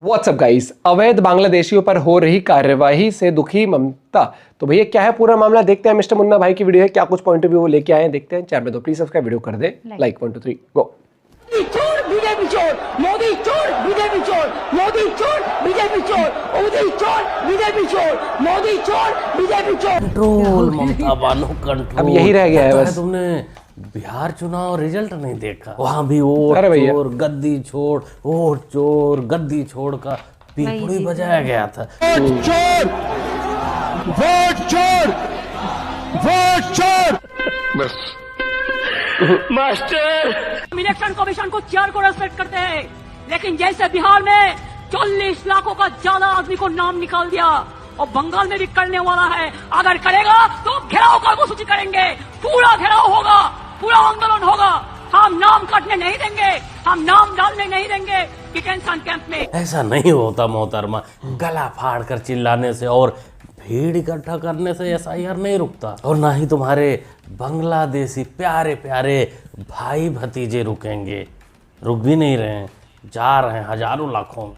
WhatsApp guys, अवैध बांग्लादेशियों पर हो रही कार्यवाही से दुखी ममता। तो भैया क्या है पूरा मामला, देखते हैं। मिस्टर मुन्ना भाई की वीडियो है, क्या कुछ पॉइंट ऑफ व्यू वो लेके आए हैं, देखते हैं। चैनल में तो प्लीज सब्सक्राइब, वीडियो कर दे लाइक। 1 2 3 गो। चोर बीजेपी चोर, मोदी चोर बीजेपी चोर, मोदी चोर बीजेपी चोर, मोदी चोर बीजेपी चोर, मोदी चोर बीजेपी चोर। कंट्रोल ममता बानो कंट्रोल। अब यही रह गया है बस। तुमने बिहार चुनाव रिजल्ट नहीं देखा? वहां भी वोट चोर गद्दी छोड़, वोट चोर गद्दी छोड़ का पीपड़ी बजाया गया था। वोट चोर, वोट चोर, वोट चोर। बस मास्टर इलेक्शन कमीशन को चेयर को रेस्पेक्ट करते हैं, लेकिन जैसे बिहार में 40 लाखों का ज्यादा आदमी को नाम निकाल दिया और बंगाल में भी करने वाला है। अगर करेगा तो घेराव कर्मसूची करेंगे, पूरा घेराव होगा, पूरा आंदोलन होगा। हम नाम काटने नहीं देंगे, हम नाम डालने नहीं देंगे डिटेंशन कैंप में। ऐसा नहीं होता मोहतरमा, गला फाड़ कर चिल्लाने से और भीड़ इकट्ठा करने से एसआईआर नहीं रुकता। और ना ही तुम्हारे बांग्लादेशी प्यारे प्यारे भाई भतीजे रुकेंगे, रुक भी नहीं रहे हैं, जा रहे हैं हजारों लाखों में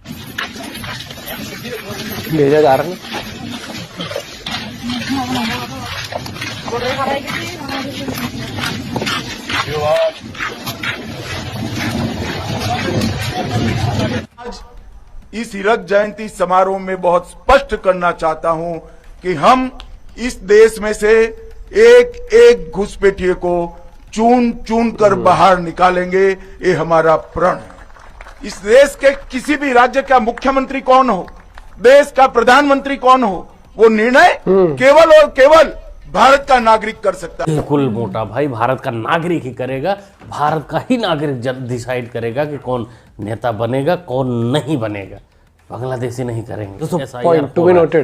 भेजा जा रहा है। आज इस हीरक जयंती समारोह में बहुत स्पष्ट करना चाहता हूं कि हम इस देश में से एक एक घुसपैठिए को चुन चुन कर बाहर निकालेंगे। ये हमारा प्रण है। इस देश के किसी भी राज्य का मुख्यमंत्री कौन हो, देश का प्रधानमंत्री कौन हो, वो निर्णय केवल और केवल भारत का नागरिक कर सकता है। बिल्कुल मोटा भाई, भारत का नागरिक ही करेगा, भारत का ही नागरिक डिसाइड करेगा कि कौन नेता बनेगा कौन नहीं बनेगा। बांग्लादेशी नहीं करेंगे। दोस्तों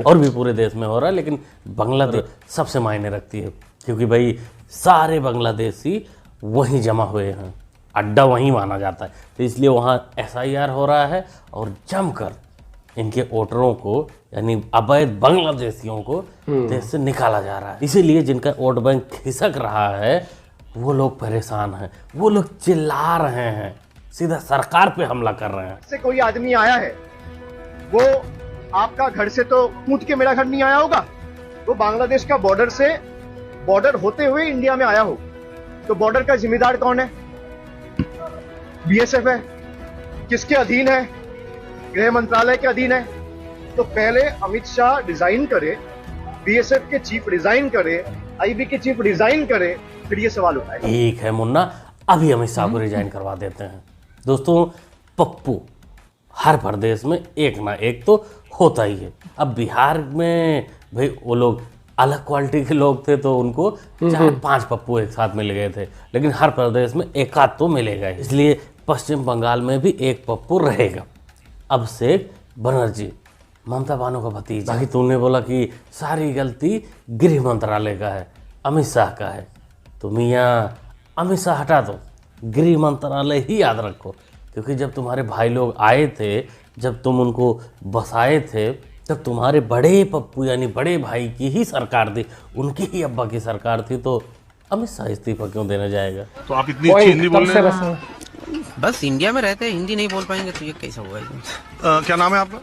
और भी पूरे देश में हो रहा है, लेकिन बांग्लादेश सबसे मायने रखती है, क्योंकि भाई सारे बांग्लादेशी वहीं जमा हुए हैं, अड्डा वहीं माना जाता है, तो इसलिए वहाँ एसआईआर हो रहा है और जमकर इनके वोटरों को, यानी अवैध बांग्लादेशियों को देश से निकाला जा रहा है। इसीलिए जिनका वोट बैंक खिसक रहा है वो लोग परेशान हैं, वो लोग चिल्ला रहे हैं, सीधा सरकार पे हमला कर रहे हैं। से कोई आदमी आया है, वो आपका घर से तो कूद के मेरा घर नहीं आया होगा, वो बांग्लादेश का बॉर्डर होते हुए इंडिया में आया हो, तो बॉर्डर का जिम्मेदार कौन है? बीएसएफ है। किसके अधीन है? गृह मंत्रालय के अधीन है। तो पहले अमित शाह रिजाइन करे, बीएसएफ के चीफ रिजाइन करे, आईबी के चीफ रिजाइन करे, फिर ये सवाल उठाए। ठीक है मुन्ना, अभी अमित शाह को रिजाइन करवा देते हैं। दोस्तों, पप्पू हर प्रदेश में एक ना एक तो होता ही है। अब बिहार में भाई वो लोग अलग क्वालिटी के लोग थे, तो उनको 4-5 पप्पू एक साथ मिल गए थे, लेकिन हर प्रदेश में एक आध तो मिलेगा, इसलिए पश्चिम बंगाल में भी एक पप्पू रहेगा। अभिषेक बनर्जी, ममता बानो का भतीजा। बाकी तूने बोला कि सारी गलती गृह मंत्रालय का है, अमित शाह का है, तो मियाँ अमित शाह हटा दो, गृह मंत्रालय ही याद रखो, क्योंकि जब तुम्हारे भाई लोग आए थे, जब तुम उनको बसाए थे, तब तुम्हारे बड़े पप्पू यानी बड़े भाई की ही सरकार थी, उनकी ही अब्बा की सरकार थी, तो अमित शाह इस्तीफा क्यों देने जाएगा? तो आप इतनी अच्छी हिंदी बोल रहे हैं, बस इंडिया में रहते हैं, हिंदी नहीं बोल पाएंगे तो ये कैसा होगा? क्या नाम है आपका?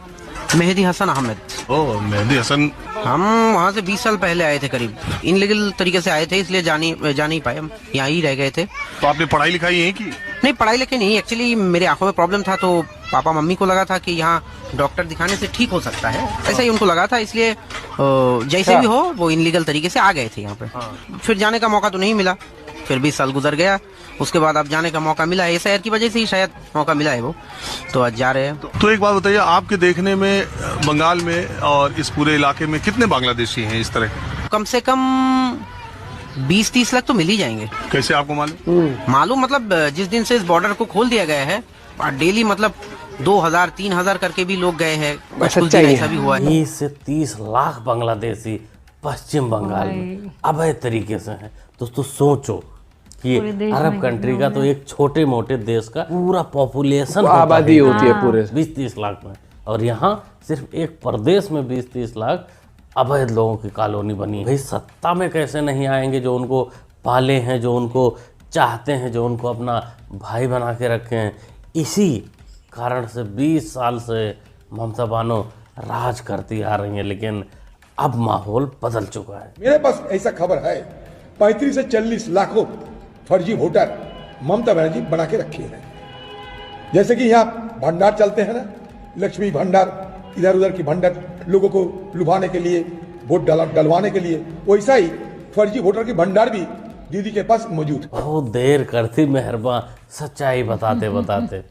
मेहदी हसन अहमद। ओह, मेहदी हसन। हम वहाँ से 20 साल पहले आए थे, करीब इनलीगल तरीके से आए थे, इसलिए जा नहीं पाए, हम यहाँ ही रह गए थे। तो आपने पढ़ाई लिखाई यहीं की? नहीं, पढ़ाई लिखाई नहीं, एक्चुअली मेरे आंखों में प्रॉब्लम था, तो पापा मम्मी को लगा था कि यहाँ डॉक्टर दिखाने से ठीक हो सकता है, ऐसा ही उनको लगा था, इसलिए जैसे भी हो वो इनलीगल तरीके से आ गए थे यहाँ पे। फिर जाने का मौका तो नहीं मिला, फिर 20 साल गुजर गया, उसके बाद अब जाने का मौका मिला है, एसआईआर की वजह से ही शायद मौका मिला है वो, तो आज जा रहे हैं। तो एक बात बताइए, आपके देखने में बंगाल में और इस पूरे इलाके में कितने बांग्लादेशी हैं इस तरह के? कम से कम 20-30 लाख तो मिल ही जाएंगे। कैसे आपको मालूम? मालूम मतलब जिस दिन से इस बॉर्डर को खोल दिया गया है, डेली मतलब 2000-3000 करके भी लोग गए हैं, कुछ दिन ऐसा भी हुआ है। 20 से 30 लाख बांग्लादेशी पश्चिम बंगाल में अवैध तरीके से हैं। दोस्तों सोचो कि अरब कंट्री का तो एक छोटे मोटे देश का पूरा पॉपुलेशन आबादी होती है पूरे 20-30 लाख में, और यहाँ सिर्फ एक प्रदेश में 20-30 लाख अवैध लोगों की कॉलोनी बनी है। भाई सत्ता में कैसे नहीं आएंगे जो उनको पाले हैं, जो उनको चाहते हैं, जो उनको अपना भाई बना के रखे हैं। इसी कारण से 20 साल से ममता बानो राज करती आ रही हैं, लेकिन अब माहौल बदल चुका है। मेरे पास ऐसा खबर है 35 से 40 लाखों फर्जी वोटर ममता बनर्जी बना के रखे हैं। जैसे कि यहाँ भंडार चलते हैं ना, लक्ष्मी भंडार, इधर उधर की भंडार, लोगों को लुभाने के लिए, वोट डलवाने के लिए, वैसा ही फर्जी वोटर की भंडार भी दीदी के पास मौजूद है। बहुत देर करती मेहरबान, सच्चाई बताते बताते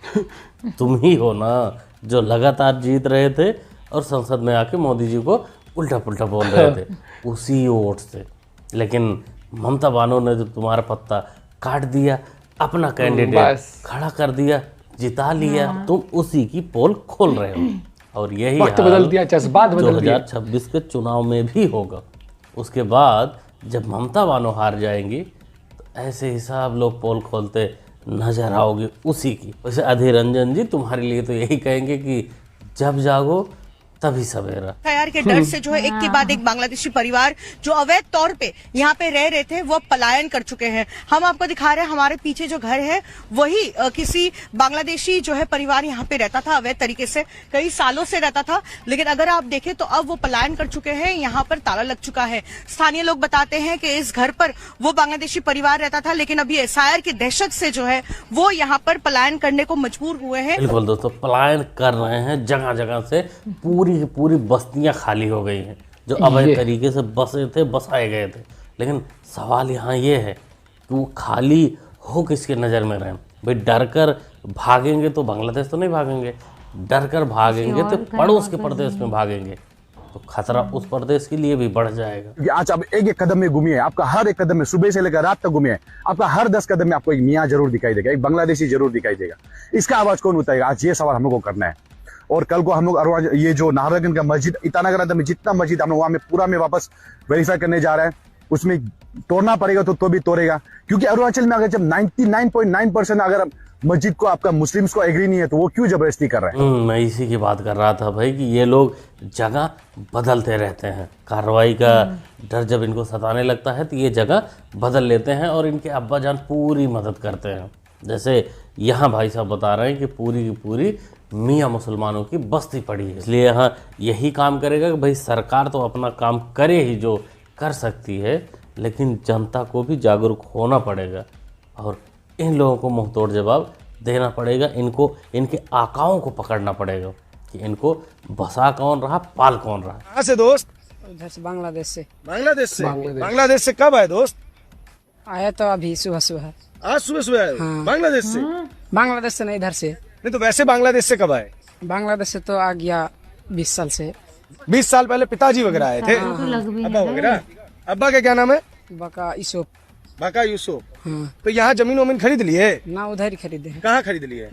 तुम ही हो ना जो लगातार जीत रहे थे और संसद में आके मोदी जी को उल्टा पुल्टा बोल रहे थे उसी वोट से। लेकिन ममता बानो ने जो तुम्हारा पत्ता काट दिया, अपना कैंडिडेट खड़ा कर दिया, जिता लिया, तुम उसी की पोल खोल रहे हो। और यही वक्त बदल दिया, जज्बात बदल दिया। 2026 के चुनाव में भी होगा। उसके बाद जब ममता बानो हार जाएंगी तो ऐसे ही सब लोग पोल खोलते नजर आओगे उसी की। वैसे अधीर रंजन जी तुम्हारे लिए तो यही कहेंगे कि जब जागो तभी सवेरा। तैयार के डर से जो है एक के बाद एक बांग्लादेशी परिवार जो अवैध तौर पे यहाँ पे रह रहे थे वो पलायन कर चुके हैं। हम आपको दिखा रहे हैं हमारे पीछे जो घर है वही किसी बांग्लादेशी जो है परिवार यहाँ पे रहता था अवैध तरीके से, कई सालों से रहता था। लेकिन अगर आप देखें तो अब वो पलायन कर चुके हैं, यहाँ पर ताला लग चुका है। स्थानीय लोग बताते हैं कि इस घर पर वो बांग्लादेशी परिवार रहता था, लेकिन अभी SIR की दहशत से जो है वो यहाँ पर पलायन करने को मजबूर हुए हैं। बिल्कुल दोस्तों, पलायन कर रहे हैं, जगह जगह से पूरी बस्तियां खाली हो गई हैं जो अवैध तरीके से बसे थे, बसाए गए थे। लेकिन सवाल यहाँ ये है कि वो खाली हो किसके नज़र में रहे भाई। डर कर भागेंगे तो बांग्लादेश तो नहीं भागेंगे, डर कर भागेंगे तो पड़ोस के प्रदेश में भागेंगे, तो खतरा उस प्रदेश के लिए भी बढ़ जाएगा। क्योंकि आज आप एक कदम में घूमिए, आपका हर एक कदम में, सुबह से लेकर रात तक घूमिए, आपका हर 10 कदम में आपको एक मियाँ जरूर दिखाई देगा, एक बांग्लादेशी जरूर दिखाई देगा। इसका आवाज कौन उठाएगा? आज ये सवाल हम लोग को करना है। और कल को हम लोग ये जो नाहरगंज का मस्जिद, ईटानगर में जितना मस्जिद हम लोग वहां में पूरा में वापस वेरीफाई करने जा रहे हैं, उसमें तोड़ना पड़ेगा तो भी तोड़ेगा। क्योंकि अरुणाचल में अगर जब 99.9% अगर मस्जिद को आपका मुस्लिम्स को एग्री नहीं है तो वो क्यों जबरदस्ती कर रहे हैं? मैं इसी की बात कर रहा था भाई कि ये लोग जगह बदलते रहते हैं। कार्रवाई का डर जब इनको सताने लगता है तो ये जगह बदल लेते हैं और इनके अब्बा जान पूरी मदद करते हैं। जैसे यहाँ भाई साहब बता रहे हैं कि पूरी की पूरी मियाँ मुसलमानों की बस्ती पड़ी है, इसलिए यहाँ यही काम करेगा कि भाई सरकार तो अपना काम करे ही जो कर सकती है, लेकिन जनता को भी जागरूक होना पड़ेगा और इन लोगों को मुंहतोड़ जवाब देना पड़ेगा। इनको इनके आकाओं को पकड़ना पड़ेगा कि इनको बसा कौन रहा, पाल कौन रहा। कहाँ से दोस्त? उधर से बांग्लादेश से। बांग्लादेश से कब आए दोस्त? आया तो अभी सुबह। आज सुबह आए? हाँ। बांग्लादेश से? बांग्लादेश से नहीं, इधर से। नहीं तो वैसे बांग्लादेश से कब आए? बांग्लादेश से तो आ गया 20 साल से। 20 साल पहले पिताजी वगैरह आए थे? अब्बा वगैरह? अब्बा का क्या नाम है? बका यूसुफ। बाका यूसुफ। हाँ। तो यहाँ जमीन वमीन खरीद लिए? ना, उधर ही खरीदे हैं। कहाँ खरीद लिए?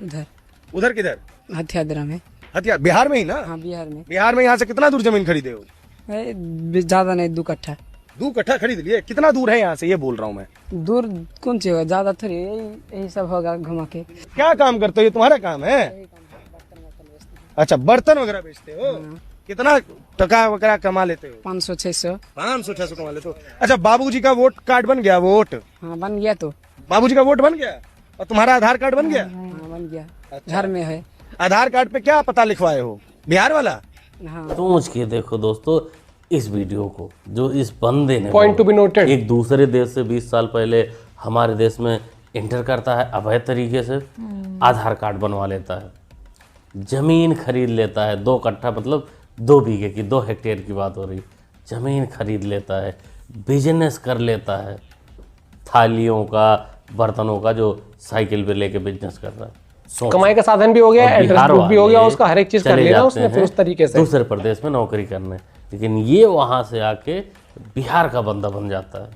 उधर किधर? हथियादरा में। हथियार बिहार में ही ना? हाँ, बिहार में। बिहार में यहाँ से कितना दूर जमीन खरीदे हो? ज्यादा नहीं, 2 कट्ठा। 2 कट्ठा खरीद लिए? कितना दूर है यहाँ से, ये बोल रहा हूँ मैं। दूर कौन सी होगा, ज्यादा थोड़ी, यही सब होगा घुमा के। क्या काम करते हो? ये तुम्हारा काम है? अच्छा, बर्तन वगैरह बेचते हो? कितना टका वगैरह कमा लेते हो? 500-600 कमा लेते हो। अच्छा, बाबूजी का वोट कार्ड बन गया? वोट हाँ बन गया। तो बाबूजी का वोट बन गया और तुम्हारा आधार कार्ड बन गया? हाँ बन गया। अच्छा। घर में है। आधार कार्ड पे क्या पता लिखवाए हो? बिहार वाला? हाँ। सोच के देखो दोस्तों इस वीडियो को, जो इस बंदे ने पॉइंट टू बी नोटेड, एक दूसरे देश से 20 साल पहले हमारे देश में इंटर करता है अवैध तरीके से, आधार कार्ड बनवा लेता है, जमीन खरीद लेता है 2 कट्ठा, मतलब 2 बीघे की, 2 हेक्टेयर की बात हो रही, जमीन खरीद लेता है, बिजनेस कर लेता है, थालियों का, बर्तनों का, जो साइकिल पे लेके बिजनेस कर रहा है। कमाई का साधन भी हो गया, एड्रेस बुक भी हो गया, उसका हर एक चीज कर लेना उसने फिर उस तरीके से दूसरे प्रदेश में नौकरी करने। लेकिन ये वहां से आके बिहार का बंदा बन जाता है,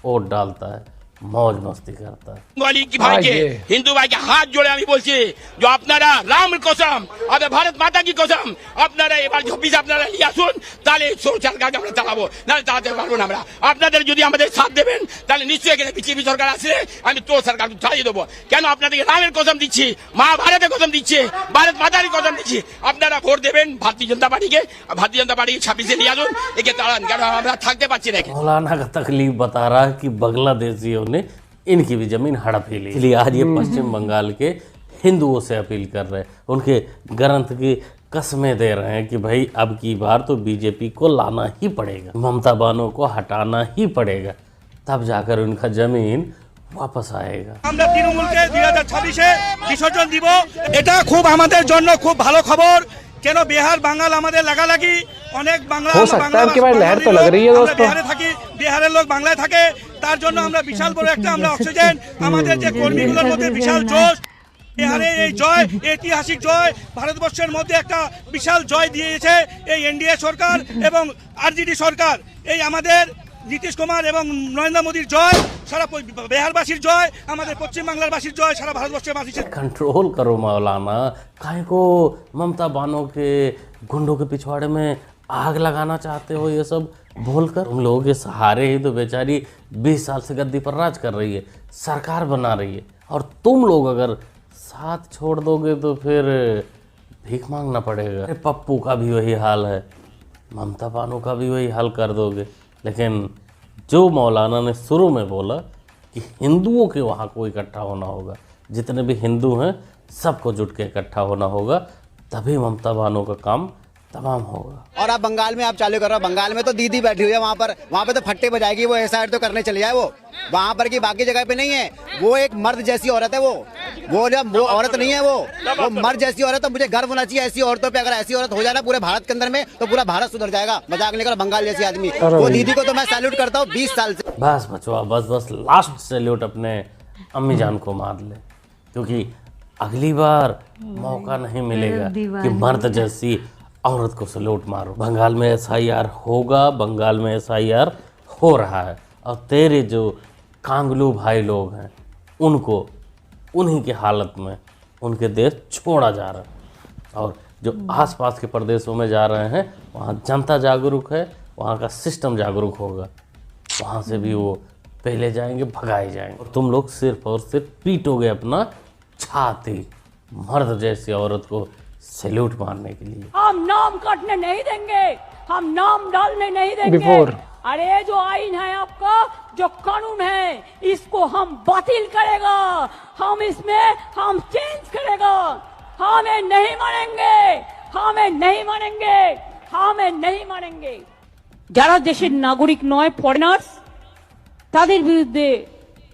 वोट डालता है, मौज मस्ती करता है। वाली की भाई के, हिंदू भाई के हाथ जोड़े আমি বলছি जो আপনারা রাম কসম আর ভারত মাতা কি কসম আপনারা এবার 26 আপনারা নিয়ে আসুন, তাহলে সরকারকে আমরা চালাবো, না চালাতে পারবো না আমরা। আপনাদের যদি আমাদের সাথ দেবেন তাহলে নিশ্চয়ই এখানে বিজেপি সরকার আসলে আমি তো সরকারকে চালিয়ে দেবো। কেন আপনাদেরকে রামের কসম দিচ্ছি, মহাভারতের কসম দিচ্ছি, ভারত মাতার কসম দিচ্ছি। আপনারা ভোট দেবেন ভারতীয় জনতা পার্টিকে, ভারতীয় জনতা পার্টি 26 নিয়ে আসুন, একে তাড়ান, কেন আমরা থাকতে পারছি না। मौलाना का तकलीफ बता रहा है कि बांग्लादेशियों ने इनकी भी जमीन हड़प ही ली। इसलिए आज ये पश्चिम बंगाल के हिंदुओं से अपील कर रहे हैं, उनके ग्रंथ की कसमें दे रहे हैं कि भाई अब की बार तो बीजेपी को लाना ही पड़ेगा, ममता बानो को हटाना ही पड़ेगा, तब जाकर उनका जमीन वापस आएगा। আমরা তৃণমূলকে 2026-এ বিসর্জন দিব। এটা খুব আমাদের জন্য খুব ভালো খবর, কেন বিহার বাঙাল আমাদের লাগালাগি অনেক বাংলা हो सकता है आपके पास लहर तो लग रही है दोस्तों। বিহারে থাকি, বিহারের লোক বাংলায় থাকে, তার জন্য আমরা বিশাল বড় একটা আমরা অক্সিজেন, আমাদের যে কর্মীগুলোর মধ্যে বিশাল জোশ, বিহারে এই জয় ঐতিহাসিক জয় ভারতবর্ষের মধ্যে একটা বিশাল জয় দিয়েছে এই এনডিএ সরকার এবং আরজেডি সরকার। এই আমাদের নীতিশ কুমার এবং নরেন্দ্র মোদীর জয়, সারা বিহারবাসীর জয়, আমাদের পশ্চিম বাংলার বাসীর জয়, সারা ভারতবর্ষের বাসীর। कंट्रोल करो मौलाना, काहे को ममता बानो के गुंडों के पिछवाड़े में आग लगाना चाहते हो ये सब बोलकर? तुम लोगों के सहारे ही तो बेचारी 20 साल से गद्दी पर राज कर रही है, सरकार बना रही है, और तुम लोग अगर साथ छोड़ दोगे तो फिर भीख मांगना पड़ेगा। अरे पप्पू का भी वही हाल है, ममता बानो का भी वही हाल कर दोगे। लेकिन जो मौलाना ने शुरू में बोला कि हिंदुओं के वहाँ को इकट्ठा होना होगा, जितने भी हिंदू हैं सबको जुट के इकट्ठा होना होगा, तभी ममता बानो का काम तमाम होगा। और आप बंगाल में आप चालू कर रहे हो, बंगाल में तो दीदी बैठी हुई है वहाँ पे तो फट्टे बजाएगी, वो ऐसा तो करने चली जाए वो, वहाँ पर की बाकी जगह पे नहीं है। वो एक मर्द जैसी औरत है, वो औरत नहीं है, वो मर्द जैसी औरत है। मुझे गर्व होना चाहिए ऐसी औरतों पे। अगर ऐसी औरत हो जाए ना पूरे भारत के अंदर में तो पूरा भारत सुधर जाएगा। मजाक नहीं कर, बंगाल जैसी आदमी, वो दीदी को तो मैं सैल्यूट करता हूँ 20 साल से। बस बचवा, बस लास्ट सैल्यूट अपने अम्मी जान को मार ले, क्योंकि अगली बार मौका नहीं मिलेगा कि मर्द जैसी औरत को सैल्यूट मारो। बंगाल में SIR होगा, बंगाल में SIR हो रहा है, और तेरे जो कांगलू भाई लोग हैं उनको उन्हीं की हालत में उनके देश छोड़ा जा रहा है, और जो आसपास के प्रदेशों में जा रहे हैं वहाँ जनता जागरूक है, वहाँ का सिस्टम जागरूक होगा, वहाँ से भी वो पहले जाएंगे, भगाए जाएंगे, और तुम लोग सिर्फ और सिर्फ पीटोगे अपना छाती मर्द जैसी औरत को सैल्यूट मारने के लिए। हम नाम काटने नहीं देंगे, हम नाम डालने नहीं देंगे। Before. अरे जो आईन है आपका, जो कानून है, इसको हम बातिल करेगा, हम इसमें हम चेंज करेगा। हमें नहीं मानेंगे, हमें नहीं मानेंगे, हमें नहीं मानेंगे। যারা দেশের নাগরিক নয়, ফরেনার্স, তাদের বিরুদ্ধে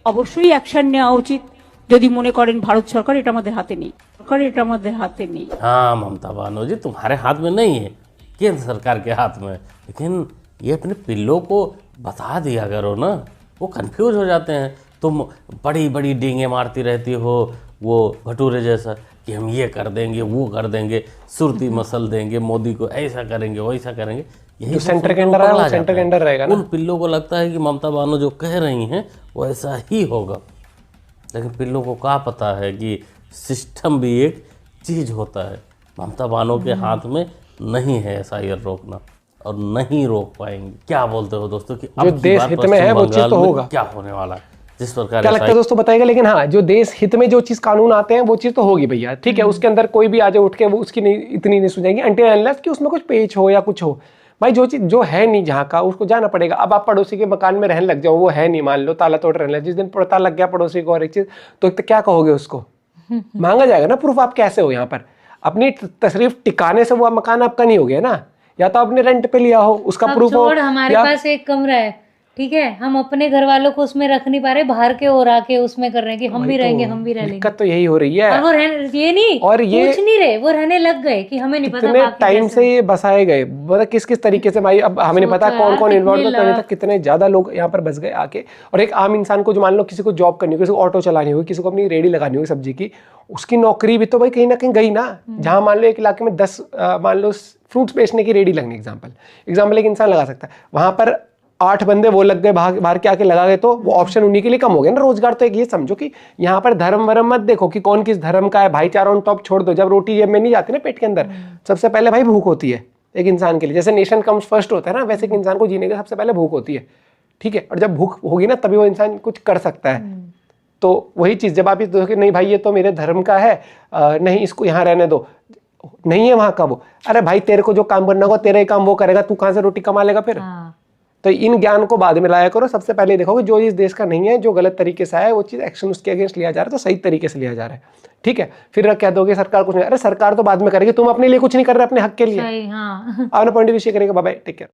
অবশ্যই অ্যাকশন নেওয়া উচিত। যদি মনে করেন ভারত সরকার এটা আমাদের হাতে নেই, সরকার এটা আমাদের হাতে নেই। हाँ ममता बानो जी, तुम्हारे हाथ में नहीं है, केंद्र सरकार के हाथ में, लेकिन ये अपने पिल्लों को बता दिया करो ना, वो कंफ्यूज हो जाते हैं। तुम बड़ी बड़ी डींगे मारती रहती हो वो भटूरे जैसा कि हम ये कर देंगे, वो कर देंगे, सुरती मसल देंगे, मोदी को ऐसा करेंगे, वैसा करेंगे। यही सेंटर के अंदर है, वो सेंटर के अंदर रहेगा ना। उन पिल्लों को लगता है कि ममता बानो जो कह रही हैं वो ऐसा ही होगा, लेकिन पिल्लों को क्या पता है कि सिस्टम भी एक चीज होता है। ममता बानो के हाथ में नहीं है SIR रोकना, और नहीं रोक पाएंगे। क्या बोलते हो दोस्तों कि जो देश हित में है वो चीज तो होगा, क्या होने वाला है, जिस प्रकार क्या लगता है दोस्तों बताइएगा। लेकिन हाँ, जो देश हित में जो चीज कानून आते हैं वो चीज तो होगी भैया, ठीक है। उसके अंदर कोई भी आ जाए उठ के, वो उसकी नहीं इतनी नहीं सुनेगी अनटिल अनलेस कि उसमें कुछ पेच हो या कुछ हो। भाई जो चीज जो है नहीं जहाँ का, उसको जाना पड़ेगा। अब आप पड़ोसी के मकान में रहने लग जाओ, वो है नहीं, मान लो ताला तोड़ रहने लगे, जिस दिन पता लग गया पड़ोसी को और एक चीज, तो क्या कहोगे उसको? मांगा जाएगा ना प्रूफ, आप कैसे हो यहाँ पर। अपनी तशरीफ टिकाने से वो मकान आपका नहीं हो गया ना, या तो आपने रेंट पे लिया हो, उसका प्रूफ हो। हमारे पास एक कमरा है, ठीक है, हम अपने घर वालों को उसमें रख नहीं पा रहे, बाहर के और आके उसमें कर रहे हैं कि हम भी रहेंगे, हम भी रहेंगे। दिक्कत तो यही हो रही है। और वो ये नहीं, और ये पूछ नहीं रहे, वो रहने लग गए कि हमें नहीं पता कितने टाइम से ये बसाए गए, मतलब किस किस तरीके से। भाई अब हमें नहीं पता कौन कौन इन्वॉल्व था, कितने ज्यादा लोग यहाँ पर बस गए आके। और एक आम इंसान को जो मान लो किसी को जॉब करनी हो, किसी को ऑटो चलानी हो, किसी को अपनी रेडी लगानी हो सब्जी की, उसकी नौकरी भी तो भाई कहीं ना कहीं गई ना। जहाँ मान लो एक इलाके में 10 मान लो फ्रूट्स बेचने की रेडी लगनी, एग्जाम्पल एक इंसान लगा सकता है, वहां पर 8 बंदे वो लग गए, बाहर के आके लगा गए, तो वो ऑप्शन उन्हीं के लिए कम हो गया ना रोजगार। तो एक ये समझो कि यहाँ पर धर्म वरम मत देखो कि कौन किस धर्म का है, भाईचारा ऑन टॉप छोड़ दो। जब रोटी जेब में नहीं जाती ना पेट के अंदर, सबसे पहले भाई भूख होती है एक इंसान के लिए। जैसे नेशन कम्स फर्स्ट होता है ना, वैसे एक इंसान को जीने के सबसे पहले भूख होती है, ठीक है। और जब भूख होगी ना तभी वो इंसान कुछ कर सकता है। तो वही चीज, जब आप ये देखो कि नहीं भाई ये तो मेरे धर्म का है, नहीं इसको यहाँ रहने दो, नहीं है वहां का वो, अरे भाई तेरे को जो काम करना होगा तेरा ही काम वो करेगा, तू कहाँ से रोटी कमा लेगा फिर? तो इन ज्ञान को बाद में लाया करो, सबसे पहले देखोगे जो इस देश का नहीं है, जो गलत तरीके से है, वो चीज़ एक्शन उसके अगेंस्ट लिया जा रहा है तो सही तरीके से लिया जा रहा है, ठीक है। फिर कह दोगे सरकार कुछ नहीं, अरे सरकार तो बाद में करेगी, तुम अपने लिए कुछ नहीं कर रहे अपने हक के लिए। हाँ अपना पॉइंट ऑफ व्यू शेयर करेगा। Bye bye, take care.